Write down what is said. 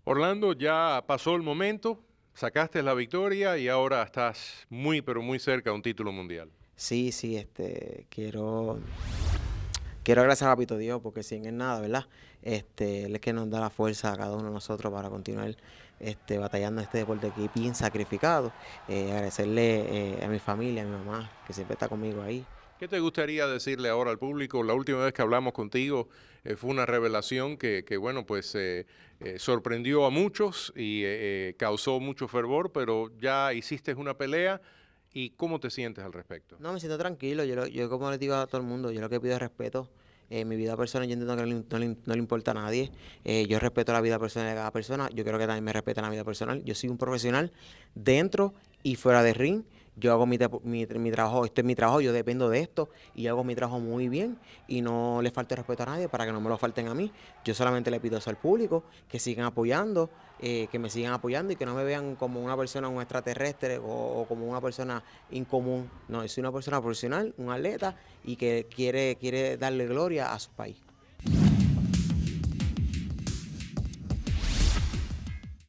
Orlando, ya pasó el momento, sacaste la victoria y ahora estás muy, pero muy cerca de un título mundial. Sí, sí, quiero agradecer a Papito Dios porque sin él nada, ¿verdad? Él es que nos da la fuerza a cada uno de nosotros para continuar batallando en este deporte que es bien sacrificado. Agradecerle a mi familia, a mi mamá, que siempre está conmigo ahí. ¿Qué te gustaría decirle ahora al público? La última vez que hablamos contigo fue una revelación que, bueno, pues sorprendió a muchos y causó mucho fervor, pero ya hiciste una pelea y ¿cómo te sientes al respecto? No, me siento tranquilo. Yo como le digo a todo el mundo, yo lo que pido es respeto. Mi vida personal yo entiendo que no le importa a nadie. Yo respeto la vida personal de cada persona. Yo creo que también me respetan la vida personal. Yo soy un profesional dentro y fuera de ring. Yo hago mi trabajo, este es mi trabajo, yo dependo de esto y hago mi trabajo muy bien y no le falte respeto a nadie para que no me lo falten a mí. Yo solamente le pido eso al público, que sigan apoyando, que me sigan apoyando y que no me vean como una persona, un extraterrestre o como una persona incomún. No, yo soy una persona profesional, un atleta y que quiere darle gloria a su país.